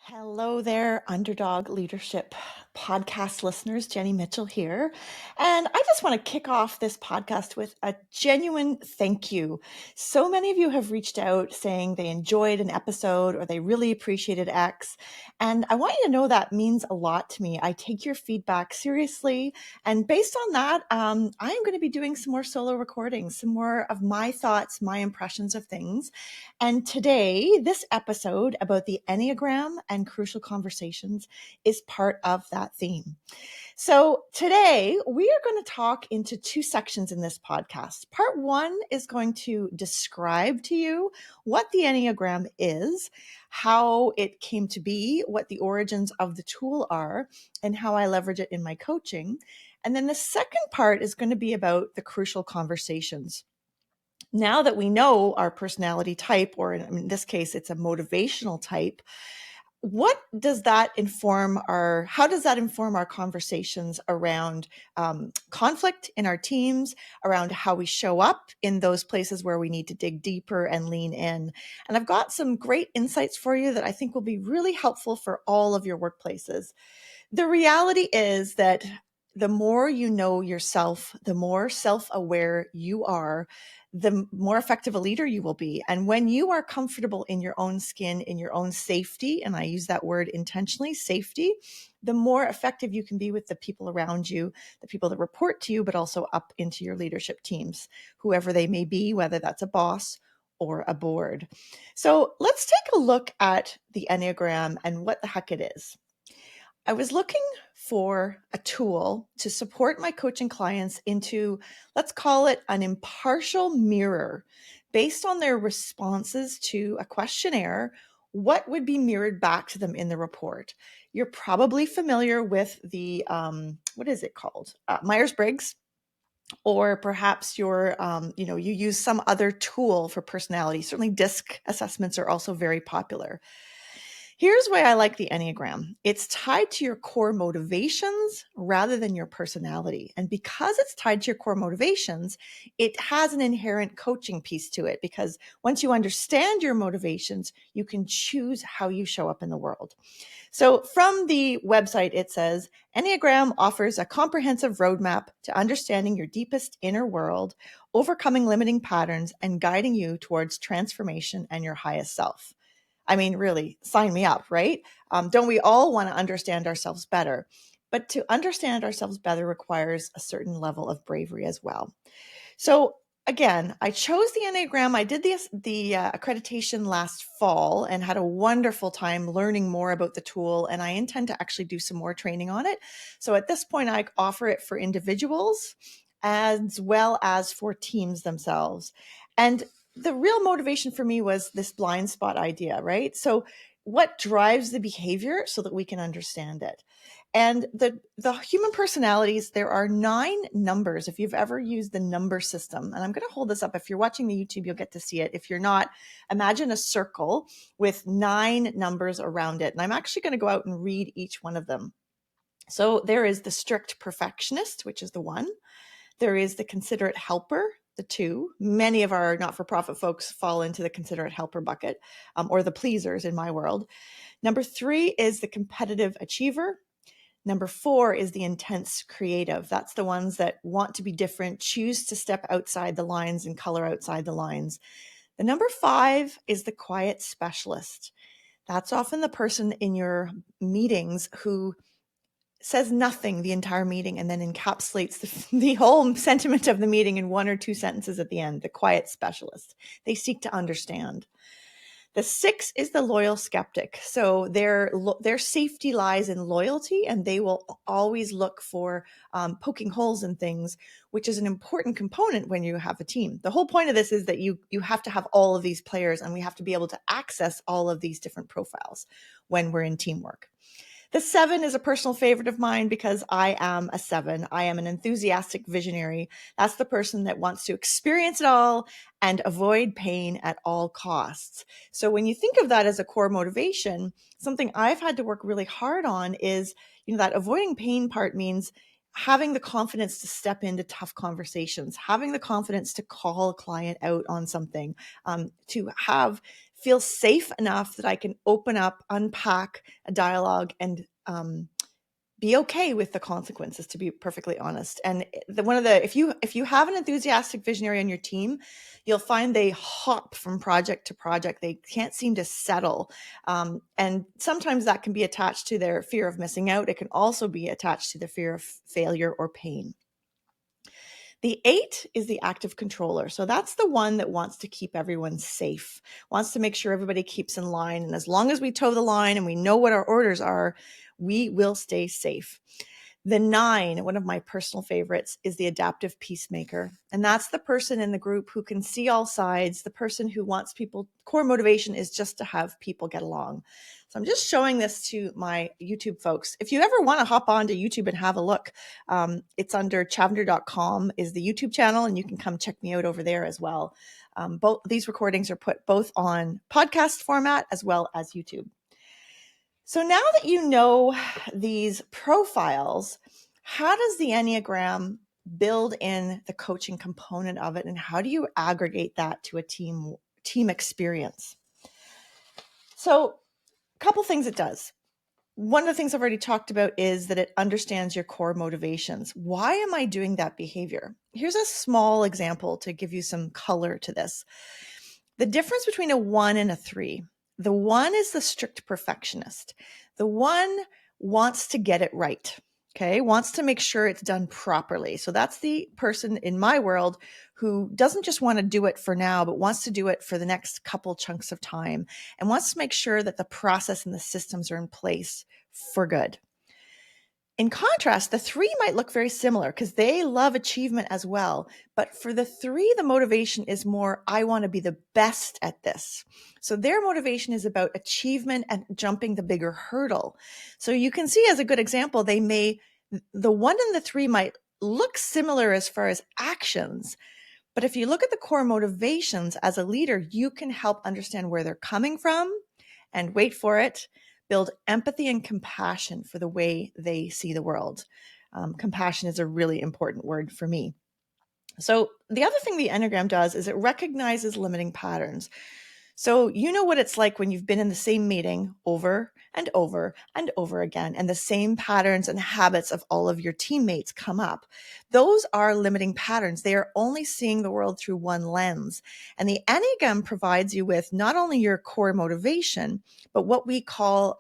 Hello there, Underdog Leadership podcast listeners. Jenny Mitchell here. And I just want to kick off this podcast with a genuine thank you. So many of you have reached out saying they enjoyed an episode or they really appreciated X. And I want you to know that means a lot to me. I take your feedback seriously. And based on that, I am going to be doing some more solo recordings, some more of my thoughts, my impressions of things. And today, this episode about the Enneagram and crucial conversations is part of that theme. So today we are going to talk into two sections in this podcast. Part one is going to describe to you what the Enneagram is, how it came to be, what the origins of the tool are, and how I leverage it in my coaching. And then the second part is going to be about the crucial conversations. Now that we know our personality type, or in this case, it's a motivational type, what does that inform how does that inform our conversations around conflict in our teams, around how we show up in those places where we need to dig deeper and lean in? And I've got some great insights for you that I think will be really helpful for all of your workplaces. The reality is that the more you know yourself, the more self-aware you are, the more effective a leader you will be. And when you are comfortable in your own skin, in your own safety, and I use that word intentionally, safety, the more effective you can be with the people around you, the people that report to you, but also up into your leadership teams, whoever they may be, whether that's a boss or a board. So let's take a look at the Enneagram and what the heck it is. I was looking for a tool to support my coaching clients into, let's call it an impartial mirror based on their responses to a questionnaire. What would be mirrored back to them in the report? You're probably familiar with the, what is it called? Myers-Briggs, or perhaps you use some other tool for personality. Certainly DISC assessments are also very popular. Here's why I like the Enneagram. It's tied to your core motivations rather than your personality. And because it's tied to your core motivations, it has an inherent coaching piece to it, because once you understand your motivations, you can choose how you show up in the world. So from the website, it says, Enneagram offers a comprehensive roadmap to understanding your deepest inner world, overcoming limiting patterns, and guiding you towards transformation and your highest self. I mean, really, sign me up, right? Don't we all want to understand ourselves better? But to understand ourselves better requires a certain level of bravery as well. So again, I chose the Enneagram. I did the accreditation last fall and had a wonderful time learning more about the tool. And I intend to actually do some more training on it. So at this point, I offer it for individuals as well as for teams themselves. And the real motivation for me was this blind spot idea, right? So what drives the behavior so that we can understand it? And the human personalities, there are 9 numbers. If you've ever used the number system, and I'm going to hold this up. If you're watching the YouTube, you'll get to see it. If you're not, imagine a circle with 9 numbers around it. And I'm actually going to go out and read each one of them. So there is the strict perfectionist, which is the 1. There is the considerate helper, the 2. Many of our not-for-profit folks fall into the considerate helper bucket, or the pleasers in my world. Number 3 is the competitive achiever. Number 4 is the intense creative. That's the ones that want to be different, choose to step outside the lines and color outside the lines. The number 5 is the quiet specialist. That's often the person in your meetings who says nothing the entire meeting and then encapsulates the whole sentiment of the meeting in 1 or 2 sentences at the end, the quiet specialist. They seek to understand. The 6 is the loyal skeptic. So their safety lies in loyalty, and they will always look for poking holes in things, which is an important component when you have a team. The whole point of this is that you have to have all of these players, and we have to be able to access all of these different profiles when we're in teamwork. The 7 is a personal favorite of mine because I am a 7. I am an enthusiastic visionary. That's the person that wants to experience it all and avoid pain at all costs. So when you think of that as a core motivation, something I've had to work really hard on is, that avoiding pain part means having the confidence to step into tough conversations, having the confidence to call a client out on something, to have feel safe enough that I can open up, unpack a dialogue, and be okay with the consequences, to be perfectly honest. And if you have an enthusiastic visionary on your team, you'll find they hop from project to project. They can't seem to settle. And sometimes that can be attached to their fear of missing out. It can also be attached to the fear of failure or pain. The 8 is the active controller. So that's the one that wants to keep everyone safe, wants to make sure everybody keeps in line. And as long as we toe the line and we know what our orders are, we will stay safe. The 9, one of my personal favorites, is the adaptive peacemaker. And that's the person in the group who can see all sides, the person who wants people, core motivation is just to have people get along. So I'm just showing this to my YouTube folks. If you ever want to hop onto YouTube and have a look, it's under chavender.com is the YouTube channel, and you can come check me out over there as well. Both these recordings are put both on podcast format as well as YouTube. So now that you know these profiles, how does the Enneagram build in the coaching component of it, and how do you aggregate that to a team experience? So a couple things it does. One of the things I've already talked about is that it understands your core motivations. Why am I doing that behavior? Here's a small example to give you some color to this. The difference between a 1 and a 3. The 1 is the strict perfectionist. The 1 wants to get it right, okay? Wants to make sure it's done properly. So that's the person in my world who doesn't just want to do it for now, but wants to do it for the next couple chunks of time and wants to make sure that the process and the systems are in place for good. In contrast, the 3 might look very similar because they love achievement as well. But for the 3, the motivation is more, I want to be the best at this. So their motivation is about achievement and jumping the bigger hurdle. So you can see as a good example, the 1 and the 3 might look similar as far as actions. But if you look at the core motivations as a leader, you can help understand where they're coming from and, wait for it, build empathy and compassion for the way they see the world. Compassion is a really important word for me. So the other thing the Enneagram does is it recognizes limiting patterns. So you know what it's like when you've been in the same meeting over and over and over again, and the same patterns and habits of all of your teammates come up. Those are limiting patterns. They are only seeing the world through one lens. And the Enneagram provides you with not only your core motivation, but what we call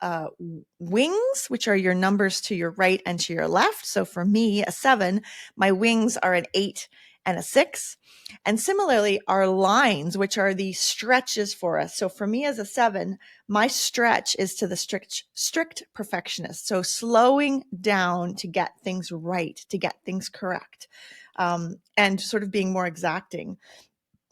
wings, which are your numbers to your right and to your left. So for me, a 7, my wings are an 8 and a 6. And similarly, our lines, which are the stretches for us. So for me as a 7, my stretch is to the strict perfectionist. So slowing down to get things right, to get things correct, and sort of being more exacting.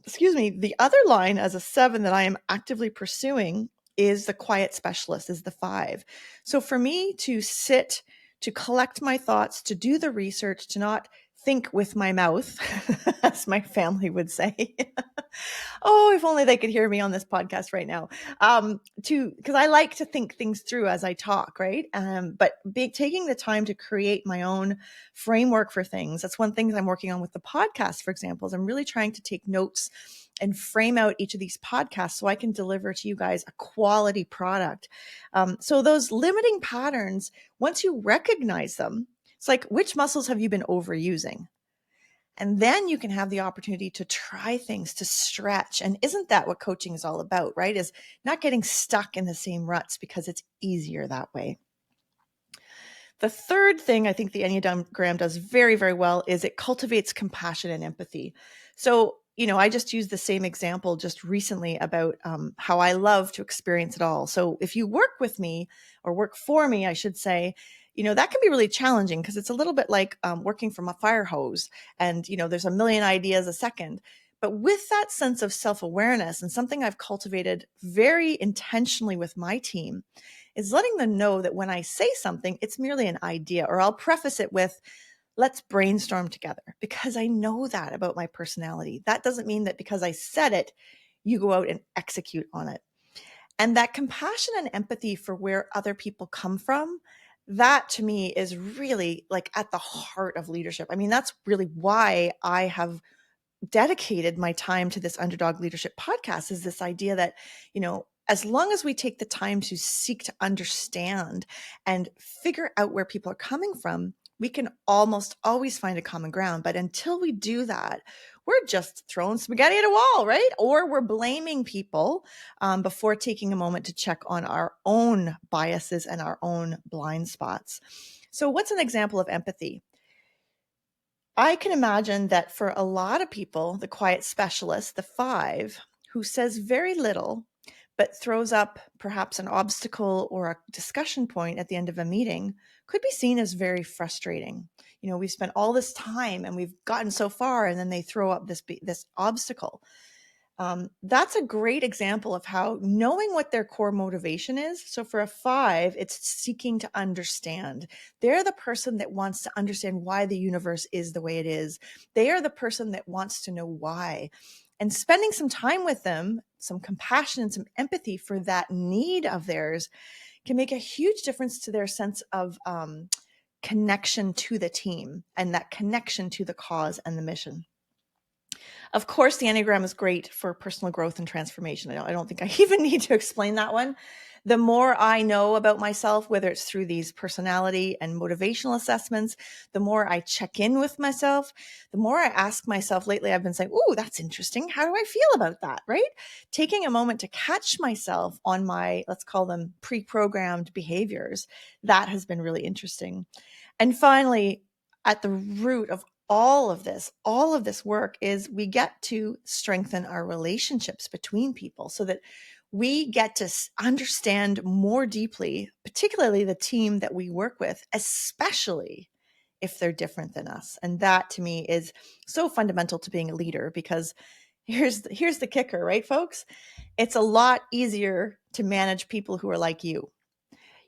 Excuse me. The other line as a 7 that I am actively pursuing is the quiet specialist, is the 5. So for me to sit, to collect my thoughts, to do the research, to not think with my mouth, as my family would say. Oh, if only they could hear me on this podcast right now. Because I like to think things through as I talk, right? But taking the time to create my own framework for things. That's one thing I'm working on with the podcast, for example, is I'm really trying to take notes and frame out each of these podcasts so I can deliver to you guys a quality product. So those limiting patterns, once you recognize them, it's like, which muscles have you been overusing? And then you can have the opportunity to try things, to stretch. And isn't that what coaching is all about, right? Is not getting stuck in the same ruts because it's easier that way. The third thing I think the Enneagram does very, very well is it cultivates compassion and empathy. So, I just used the same example just recently about how I love to experience it all. So if you work with me, or work for me, I should say, that can be really challenging because it's a little bit like working from a fire hose, and, there's a million ideas a second. But with that sense of self-awareness, and something I've cultivated very intentionally with my team, is letting them know that when I say something, it's merely an idea, or I'll preface it with, let's brainstorm together, because I know that about my personality. That doesn't mean that because I said it, you go out and execute on it. And that compassion and empathy for where other people come from, that to me is really like at the heart of leadership. I mean, that's really why I have dedicated my time to this Underdog Leadership podcast is this idea that, as long as we take the time to seek to understand and figure out where people are coming from, we can almost always find a common ground. But until we do that, we're just throwing spaghetti at a wall, right? Or we're blaming people before taking a moment to check on our own biases and our own blind spots. So what's an example of empathy? I can imagine that for a lot of people, the quiet specialist, the 5, who says very little, but throws up perhaps an obstacle or a discussion point at the end of a meeting, could be seen as very frustrating. We've spent all this time and we've gotten so far, and then they throw up this obstacle. That's a great example of how knowing what their core motivation is. So for a 5, it's seeking to understand. They're the person that wants to understand why the universe is the way it is. They are the person that wants to know why. And spending some time with them, some compassion and some empathy for that need of theirs can make a huge difference to their sense of connection to the team and that connection to the cause and the mission. Of course, the Enneagram is great for personal growth and transformation. I don't think I even need to explain that one. The more I know about myself, whether it's through these personality and motivational assessments, the more I check in with myself, the more I ask myself. Lately, I've been saying, "Ooh, that's interesting. How do I feel about that?" Right? Taking a moment to catch myself on my, let's call them pre-programmed behaviors, that has been really interesting. And finally, at the root of all of this work is we get to strengthen our relationships between people so that we get to understand more deeply, particularly the team that we work with, especially if they're different than us. And that to me is so fundamental to being a leader, because here's the kicker, right, folks? It's a lot easier to manage people who are like you.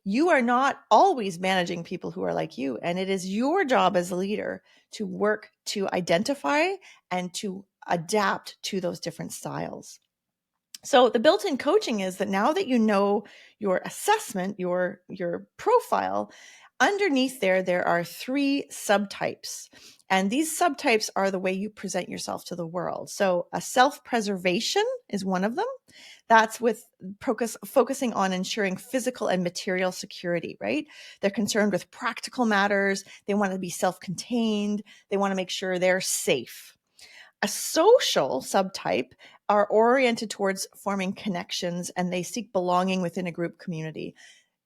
You are not always managing people who are like you. And it is your job as a leader to work to identify and to adapt to those different styles. So the built-in coaching is that now that you know your assessment, your profile, underneath there are 3 subtypes. And these subtypes are the way you present yourself to the world. So a self-preservation is one of them. That's with focusing on ensuring physical and material security, right? They're concerned with practical matters. They want to be self-contained. They want to make sure they're safe. A social subtype are oriented towards forming connections, and they seek belonging within a group community.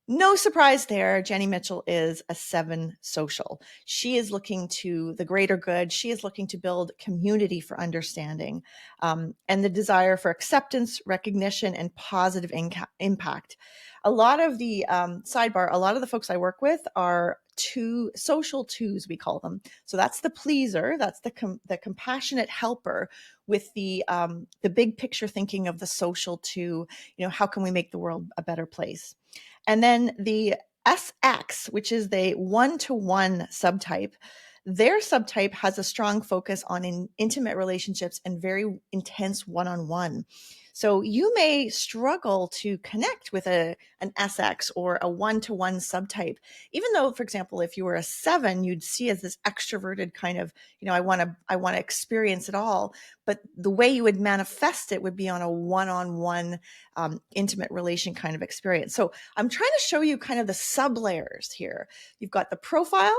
No surprise there, Jenny Mitchell is a 7 social. She is looking to the greater good. She is looking to build community for understanding, and the desire for acceptance, recognition, and positive impact. A lot of the sidebar, a lot of the folks I work with are social 2s, we call them. So that's the pleaser, that's the compassionate helper with the big picture thinking of the social 2. How can we make the world a better place? And then the SX, which is the 1-to-1 subtype, their subtype has a strong focus on intimate relationships and very intense one-on-one. So you may struggle to connect with an SX or a 1-to-1 subtype, even though, for example, if you were a 7, you'd see as this extroverted kind of, I want to experience it all. But the way you would manifest it would be on a one-on-one intimate relation kind of experience. So I'm trying to show you kind of the sub layers here. You've got the profile,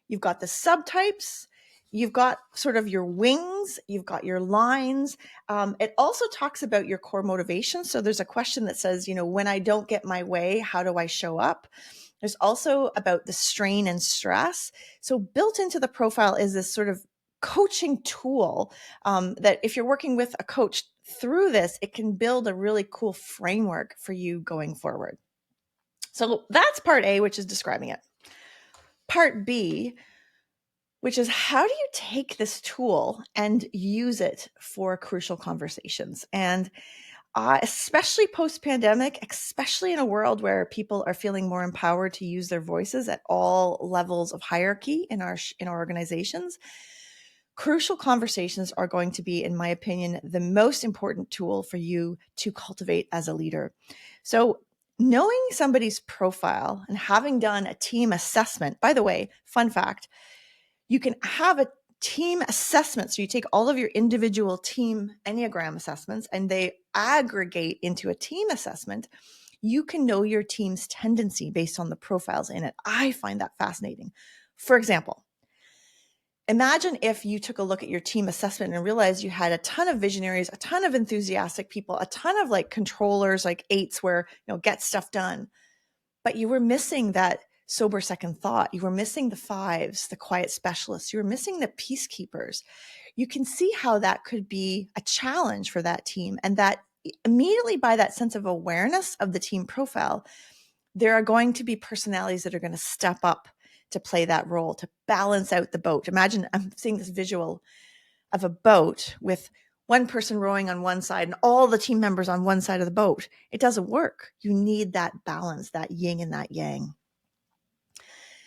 you've got the subtypes, you've got sort of your wings, you've got your lines. It also talks about your core motivation. So there's a question that says, when I don't get my way, how do I show up? There's also about the strain and stress. So built into the profile is this sort of coaching tool that if you're working with a coach through this, it can build a really cool framework for you going forward. So that's part A, which is describing it. Part B, which is how do you take this tool and use it for crucial conversations? And especially post-pandemic, especially in a world where people are feeling more empowered to use their voices at all levels of hierarchy in our organizations, crucial conversations are going to be, in my opinion, the most important tool for you to cultivate as a leader. So knowing somebody's profile and having done a team assessment, by the way, fun fact, you can have team assessments. So you take all of your individual team Enneagram assessments and they aggregate into a team assessment. You can know your team's tendency based on the profiles in it. I find that fascinating. For example, imagine if you took a look at your team assessment and realized you had a ton of visionaries, a ton of enthusiastic people, a ton of like controllers, like eights where, get stuff done. But you were missing that sober second thought. You were missing the fives, the quiet specialists. You were missing the peacekeepers. You can see how that could be a challenge for that team. And that immediately by that sense of awareness of the team profile, there are going to be personalities that are going to step up to play that role, to balance out the boat. Imagine I'm seeing this visual of a boat with one person rowing on one side and all the team members on one side of the boat. It doesn't work. You need that balance, that yin and that yang.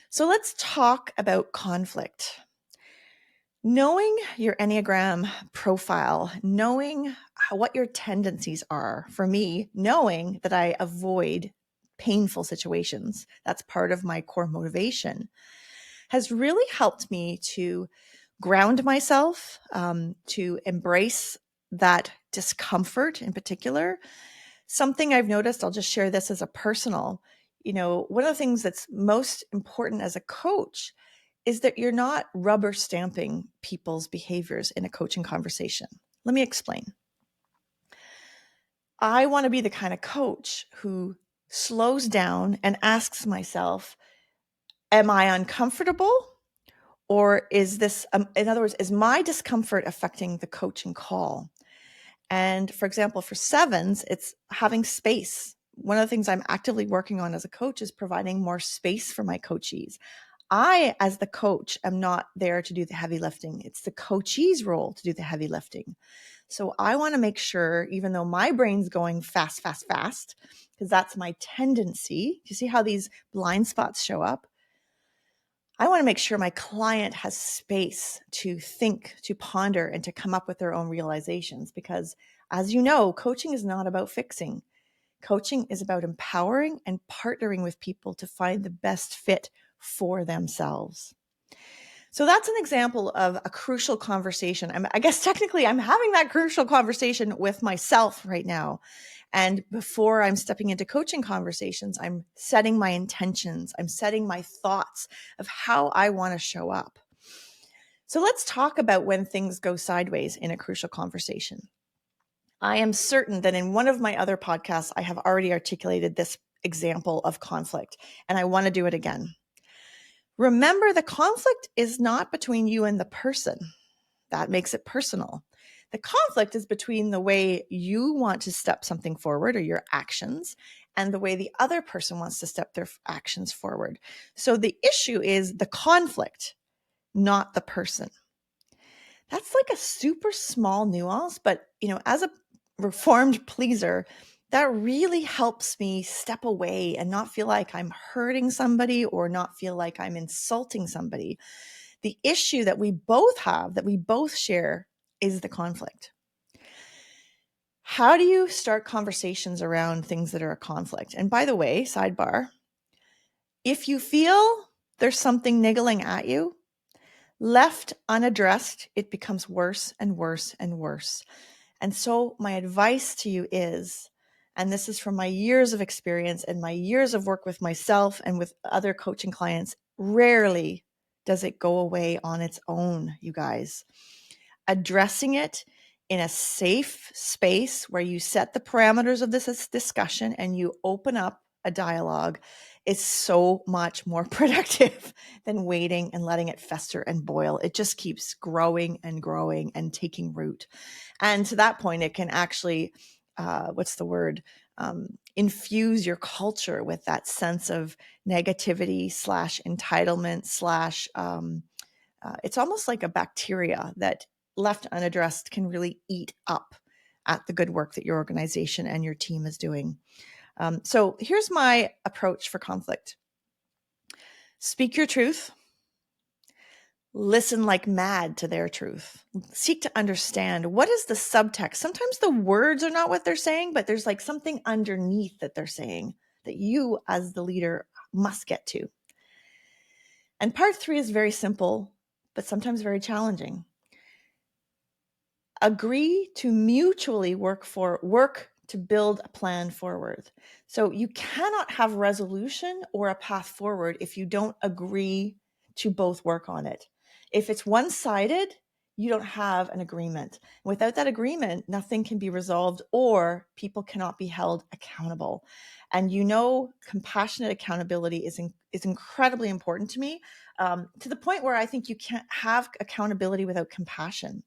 So let's talk about conflict. Knowing your Enneagram profile, knowing what your tendencies are. For me, knowing that I avoid painful situations, that's part of my core motivation, has really helped me to ground myself, to embrace that discomfort in particular. Something I've noticed, I'll just share this as a personal, one of the things that's most important as a coach is that you're not rubber stamping people's behaviors in a coaching conversation. Let me explain. I want to be the kind of coach who slows down and asks myself, am I uncomfortable? Or is this, in other words, is my discomfort affecting the coaching call? And for example, for sevens, it's having space. One of the things I'm actively working on as a coach is providing more space for my coachees. I, as the coach, am not there to do the heavy lifting. It's the coachee's role to do the heavy lifting. So I want to make sure, even though my brain's going fast, because that's my tendency, you see how these blind spots show up? I want to make sure my client has space to think, to ponder, and to come up with their own realizations. Because as you know, coaching is not about fixing. Coaching is about empowering and partnering with people to find the best fit for themselves. So that's an example of a crucial conversation. I guess technically I'm having that crucial conversation with myself right now. And before I'm stepping into coaching conversations, I'm setting my intentions. I'm setting my thoughts of how I want to show up. So let's talk about when things go sideways in a crucial conversation. I am certain that in one of my other podcasts, I have already articulated this example of conflict, and I want to do it again. Remember, the conflict is not between you and the person. That makes it personal. The conflict is between the way you want to step something forward or your actions and the way the other person wants to step their actions forward. So the issue is the conflict, not the person. That's like a super small nuance, but as a reformed pleaser, that really helps me step away and not feel like I'm hurting somebody or not feel like I'm insulting somebody. The issue that we both have, that we both share, is the conflict. How do you start conversations around things that are a conflict? And by the way, sidebar, if you feel there's something niggling at you, left unaddressed, it becomes worse and worse and worse. And so my advice to you is, and this is from my years of experience and my years of work with myself and with other coaching clients, rarely does it go away on its own, you guys. Addressing it in a safe space where you set the parameters of this discussion and you open up a dialogue is so much more productive than waiting and letting it fester and boil. It just keeps growing and growing and taking root. And to that point, it can actually, infuse your culture with that sense of negativity / entitlement / it's almost like a bacteria that left unaddressed can really eat up at the good work that your organization and your team is doing. So here's my approach for conflict. Speak your truth. Listen like mad to their truth. Seek to understand what is the subtext. Sometimes the words are not what they're saying, but there's like something underneath that they're saying that you as the leader must get to. And part 3 is very simple, but sometimes very challenging. Agree to mutually work to build a plan forward. So you cannot have resolution or a path forward if you don't agree to both work on it. If it's one-sided, you don't have an agreement. Without that agreement, nothing can be resolved or people cannot be held accountable. And compassionate accountability is incredibly important to me, to the point where I think you can't have accountability without compassion.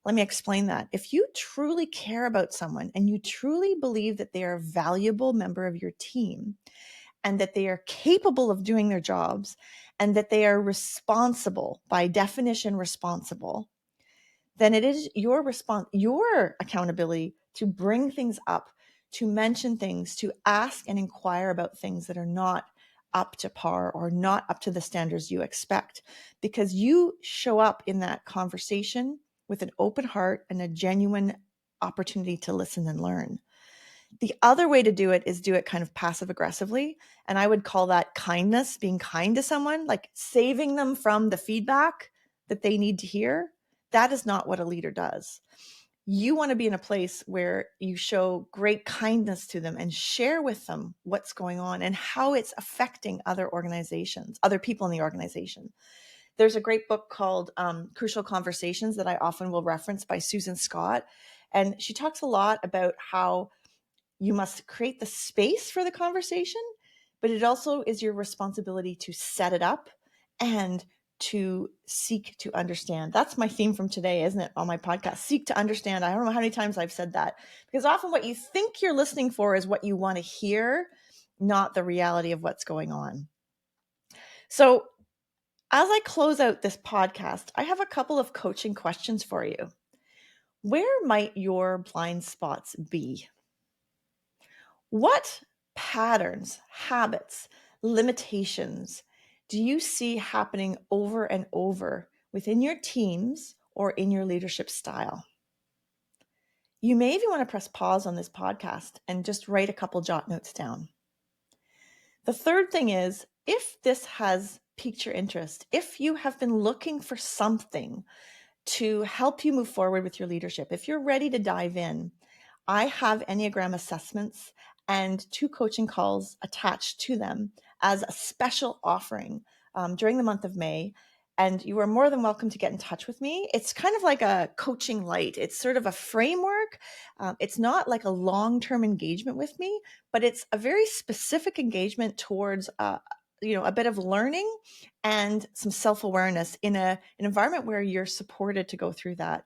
Let me explain that. If you truly care about someone and you truly believe that they are a valuable member of your team and that they are capable of doing their jobs and that they are responsible, by definition responsible, then it is your accountability to bring things up, to mention things, to ask and inquire about things that are not up to par or not up to the standards you expect, because you show up in that conversation with an open heart and a genuine opportunity to listen and learn. The other way to do it is do it kind of passive aggressively. And I would call that kindness, being kind to someone, like saving them from the feedback that they need to hear. That is not what a leader does. You want to be in a place where you show great kindness to them and share with them what's going on and how it's affecting other people in the organization. There's a great book called Crucial Conversations that I often will reference, by Susan Scott. And she talks a lot about how you must create the space for the conversation, but it also is your responsibility to set it up and to seek to understand. That's my theme from today, isn't it, on my podcast? Seek to understand. I don't know how many times I've said that, because often what you think you're listening for is what you want to hear, not the reality of what's going on. So as I close out this podcast, I have a couple of coaching questions for you. Where might your blind spots be? What patterns, habits, limitations do you see happening over and over within your teams or in your leadership style? You may even want to press pause on this podcast and just write a couple jot notes down. The third thing is, if this has piqued your interest, if you have been looking for something to help you move forward with your leadership, if you're ready to dive in, I have Enneagram assessments and 2 coaching calls attached to them as a special offering during the month of May. And you are more than welcome to get in touch with me. It's kind of like a coaching light. It's sort of a framework. It's not like a long-term engagement with me, but it's a very specific engagement towards a bit of learning and some self-awareness in an environment where you're supported to go through that.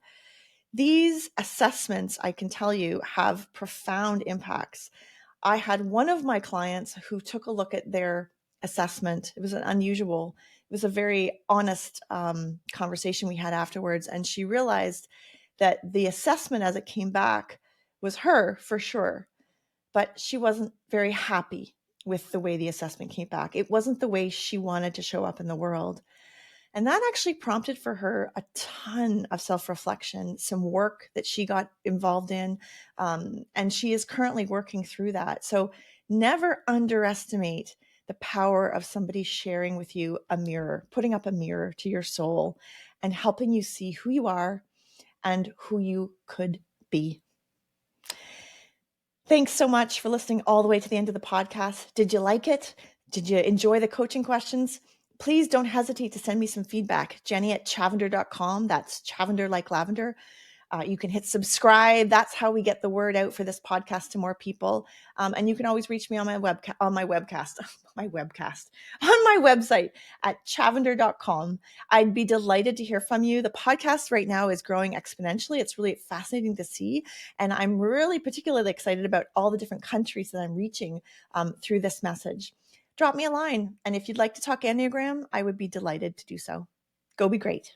These assessments, I can tell you, have profound impacts. I had one of my clients who took a look at their assessment. It was a very honest conversation we had afterwards. And she realized that the assessment as it came back was her for sure, but she wasn't very happy with the way the assessment came back. It wasn't the way she wanted to show up in the world. And that actually prompted for her a ton of self-reflection, some work that she got involved in. And she is currently working through that. So never underestimate the power of somebody sharing with you a mirror, putting up a mirror to your soul and helping you see who you are and who you could be. Thanks so much for listening all the way to the end of the podcast. Did you like it? Did you enjoy the coaching questions? Please don't hesitate to send me some feedback. Jenny@chavender.com. That's Chavender like lavender. You can hit subscribe. That's how we get the word out for this podcast to more people. And you can always reach me on my website at chavender.com. I'd be delighted to hear from you. The podcast right now is growing exponentially. It's really fascinating to see. And I'm really particularly excited about all the different countries that I'm reaching through this message. Drop me a line. And if you'd like to talk Enneagram, I would be delighted to do so. Go be great.